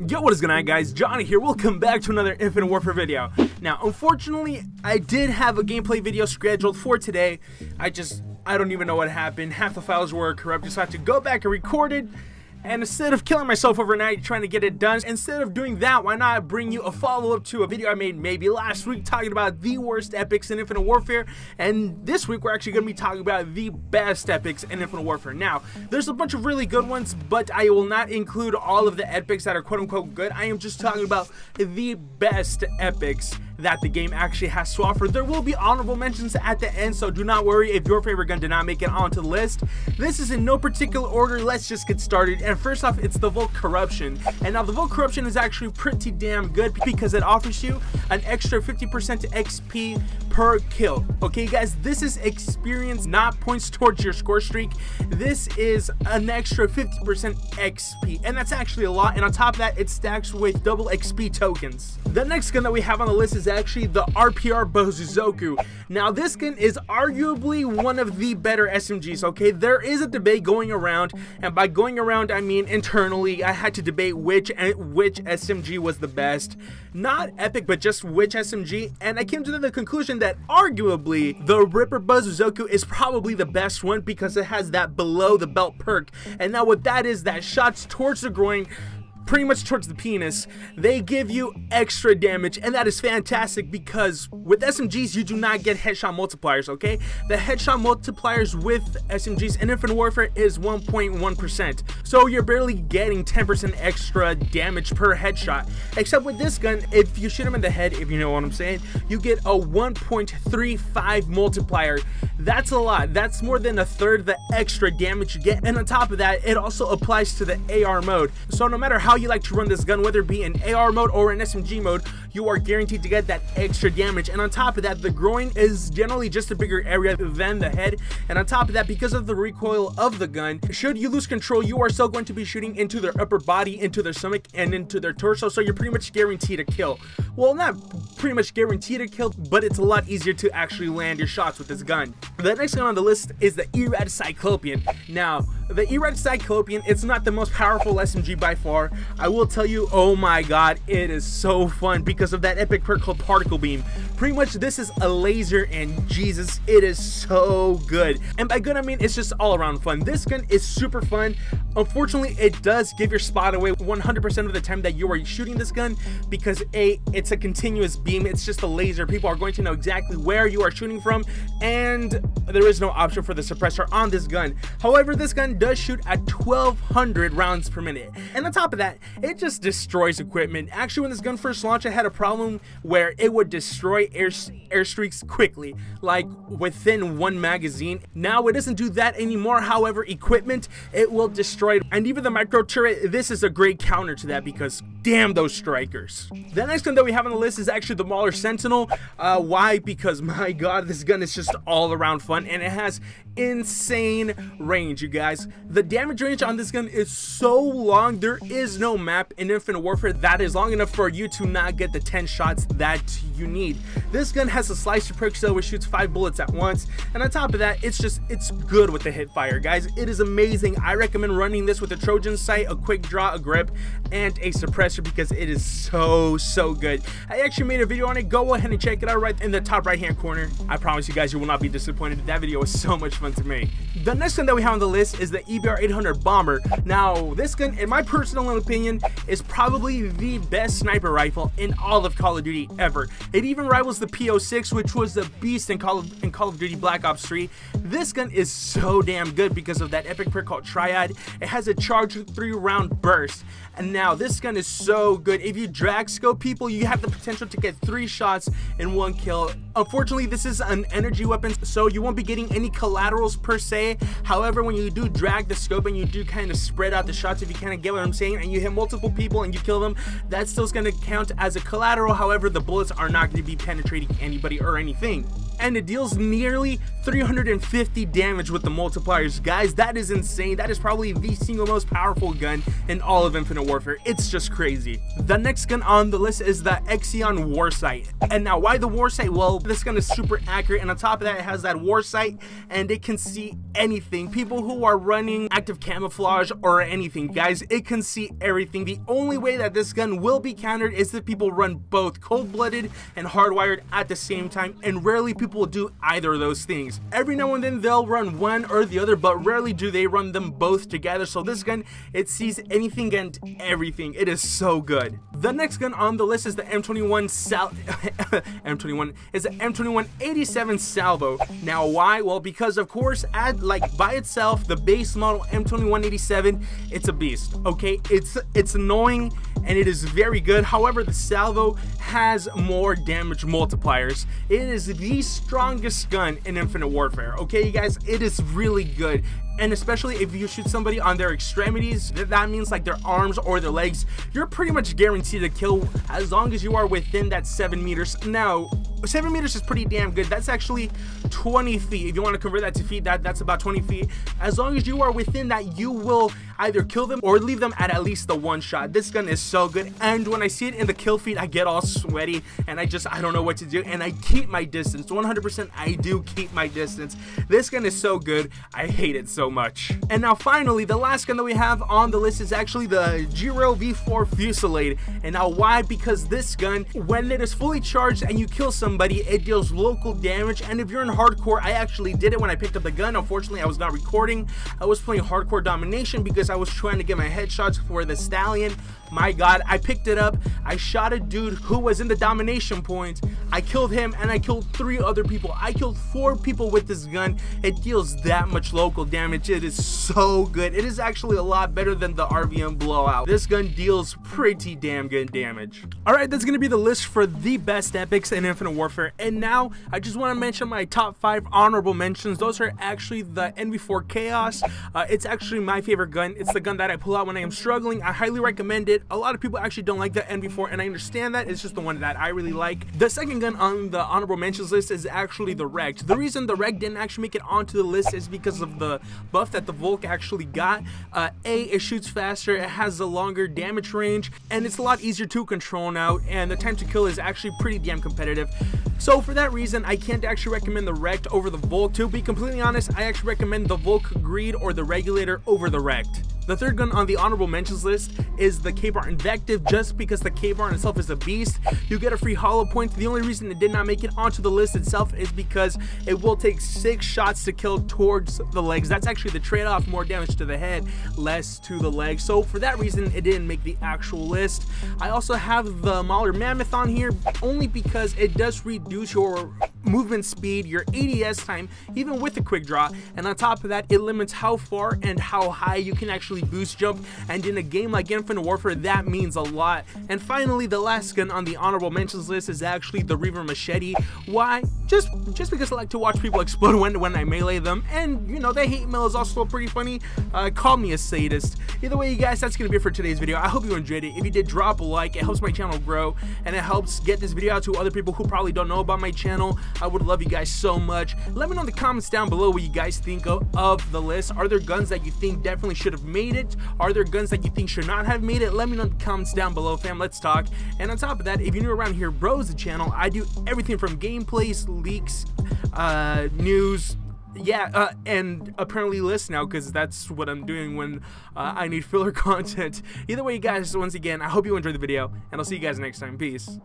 Yo, what is going on, guys? Johnny here. Welcome back to another Infinite Warfare video. Now, unfortunately, I did have a gameplay video scheduled for today. I don't even know what happened. Half the files were corrupted, so I had to go back and record it. And instead of killing myself overnight trying to get it done, instead of doing that, why not bring you a follow-up to a video I made maybe last week talking about the worst epics in Infinite Warfare. And this week we're actually going to be talking about the best epics in Infinite Warfare. Now, there's a bunch of really good ones, but I will not include all of the epics that are quote-unquote good. I am just talking about the best epics that the game actually has to offer. There will be honorable mentions at the end, so do not worry if your favorite gun did not make it onto the list. This is in no particular order. Let's just get started. And first off, it's the Volt Corruption. And now the Volt Corruption is actually pretty damn good because it offers you an extra 50% XP per kill. Okay, guys, this is experience, not points towards your score streak. This is an extra 50% XP, and that's actually a lot. And on top of that, it stacks with double XP tokens. The next gun that we have on the list is actually the RPR Bozuzoku. Now, this gun is arguably one of the better SMGs. Okay, there is a debate going around, and by going around I mean internally. I had to debate which SMG was the best, not epic, but just which SMG, and I came to the conclusion that arguably the Ripper Bozuzoku is probably the best one because it has that below the belt perk. And now what that is, that shots towards the groin, pretty much towards the penis, they give you extra damage, and that is fantastic because with SMGs you do not get headshot multipliers. Okay, the headshot multipliers with SMGs in Infinite Warfare is 1.1%, so you're barely getting 10% extra damage per headshot. Except with this gun, if you shoot him in the head, if you know what I'm saying, you get a 1.35 multiplier. That's a lot. That's more than a third the extra damage you get, and on top of that, it also applies to the AR mode. So no matter how you like to run this gun, whether it be in AR mode or in SMG mode, you are guaranteed to get that extra damage. And on top of that, the groin is generally just a bigger area than the head. And on top of that, because of the recoil of the gun, should you lose control, you are still going to be shooting into their upper body, into their stomach, and into their torso, so you're pretty much guaranteed to kill. Well, not pretty much guaranteed to kill, but it's a lot easier to actually land your shots with this gun. The next gun on the list is the EREP Cyclopean. Now, the EREP Cyclopean, it's not the most powerful SMG by far. I will tell you, oh my god, it is so fun because of that epic perk called Particle Beam. Pretty much this is a laser, and Jesus, it is so good. And by good I mean it's just all around fun. This gun is super fun. Unfortunately, it does give your spot away 100% of the time that you are shooting this gun because it's a continuous beam. It's just a laser. People are going to know exactly where you are shooting from, and there is no option for the suppressor on this gun. However, this gun does shoot at 1200 rounds per minute, and on top of that, it just destroys equipment. Actually, when this gun first launched, I had a problem where it would destroy airstreaks quickly, like within one magazine. Now it doesn't do that anymore. However, equipment, it will destroy it. And even the micro turret, this is a great counter to that because damn those strikers. The next gun that we have on the list is actually the Mauler Sentinel. Why? Because my god, this gun is just all around fun, and it has insane range, you guys. The damage range on this gun is so long. There is no map in Infinite Warfare that is long enough for you to not get the 10 shots that you need. This gun has a slicer perk, so it shoots 5 bullets at once, and on top of that, it's good with the hip fire, guys. It is amazing. I recommend running this with a Trojan sight, a quick draw, a grip, and a suppressor because it is so good. I actually made a video on it. Go ahead and check it out right in the top right hand corner. I promise you guys, you will not be disappointed. That video was so much fun to make. The next gun that we have on the list is the EBR 800 Bomber. Now, this gun, in my personal opinion, is probably the best sniper rifle in all of Call of Duty ever. It even rivals the P06, which was the beast in Call of Duty Black Ops 3. This gun is so damn good because of that epic perk called Triad. It has a charged 3-round burst. And now this gun is so good. If you drag scope people, you have the potential to get 3 shots in 1 kill. Unfortunately, this is an energy weapon, so you won't be getting any collaterals per se. However, when you do drag the scope and you do kind of spread out the shots, if you kind of get what I'm saying, and you hit multiple people and you kill them, that's still going to count as a collateral. However, the bullets are not going to be penetrating anybody or anything. and it deals nearly 350 damage with the multipliers. Guys, that is insane. That is probably the single most powerful gun in all of Infinite Warfare. It's just crazy. The next gun on the list is the Unkwn Warsight. And now, why the Warsight? Well, this gun is super accurate, and on top of that, it has that Warsight, and it can see anything. People who are running active camouflage or anything, guys, it can see everything. The only way that this gun will be countered is if people run both cold-blooded and hardwired at the same time, and rarely people do either of those things. Every now and then they'll run one or the other, but rarely do they run them both together. So this gun, it sees anything and everything. It is so good. The next gun on the list is the M21 M2187 Salvo. Now why? Well, because of course, by itself, the base model M2187, it's a beast. Okay, it's annoying and it is very good. However, the Salvo has more damage multipliers. It is the strongest gun in Infinite Warfare. Okay, you guys, it is really good. And especially if you shoot somebody on their extremities, that means like their arms or their legs, you're pretty much guaranteed to kill as long as you are within that 7 meters. Now, 7 meters is pretty damn good. That's actually 20 feet. If you want to convert that to feet, that's about 20 feet. As long as you are within that, you will either kill them or leave them at least the one shot. This gun is so good. And when I see it in the kill feed, I get all sweaty and I don't know what to do. And I keep my distance. 100% I do keep my distance. This gun is so good. I hate it so much. And now finally, the last gun that we have on the list is actually the Giro V4 Fusillade. And now why? Because this gun, when it is fully charged and you kill somebody, it deals local damage. And if you're in hardcore, I actually did it when I picked up the gun. Unfortunately, I was not recording. I was playing hardcore domination because I was trying to get my headshots for the Stallion. My god, I picked it up, I shot a dude who was in the domination point, I killed him, and I killed 3 other people. I killed 4 people with this gun. It deals that much local damage. It is so good. It is actually a lot better than the RVM blowout. This gun deals pretty damn good damage. Alright, that's gonna be the list for the best epics in Infinite Warfare. And now, I just want to mention my top 5 honorable mentions. Those are actually the NV4 Chaos. It's actually my favorite gun. It's the gun that I pull out when I am struggling. I highly recommend it. A lot of people actually don't like the NV4, and I understand that. It's just the one that I really like. The second gun on the honorable mentions list is actually the Wrecked. The reason the Wrecked didn't actually make it onto the list is because of the buff that the Volk actually got. It shoots faster, it has a longer damage range, and it's a lot easier to control now, and the time to kill is actually pretty damn competitive. So for that reason, I can't actually recommend the Wrecked over the Volk. To be completely honest, I actually recommend the Volk Greed or the Regulator over the Wrecked. The third gun on the honorable mentions list is the Kbar Invective, just because the Kbar in itself is a beast. You get a free hollow point. The only reason it did not make it onto the list itself is because it will take 6 shots to kill towards the legs. That's actually the trade-off, more damage to the head, less to the legs. So for that reason, it didn't make the actual list. I also have the Mauler Mammoth on here, only because it does reduce your movement speed, your ADS time, even with the quick draw, and on top of that, it limits how far and how high you can actually boost jump, and in a game like Infinite Warfare, that means a lot. And finally, the last gun on the honorable mentions list is actually the Reaver Machete. Why? Just because I like to watch people explode when I melee them, and you know, the hate mail is also pretty funny. Call me a sadist. Either way, you guys, that's gonna be it for today's video. I hope you enjoyed it. If you did, drop a like. It helps my channel grow, and it helps get this video out to other people who probably don't know about my channel. I would love you guys so much. Let me know in the comments down below what you guys think of the list. Are there guns that you think definitely should have made it? Are there guns that you think should not have made it? Let me know in the comments down below, fam. Let's talk. And on top of that, if you're new around here, bros, the channel, I do everything from gameplays, leaks, news, and apparently lists now, because that's what I'm doing when I need filler content. Either way, you guys, once again, I hope you enjoyed the video, and I'll see you guys next time. Peace.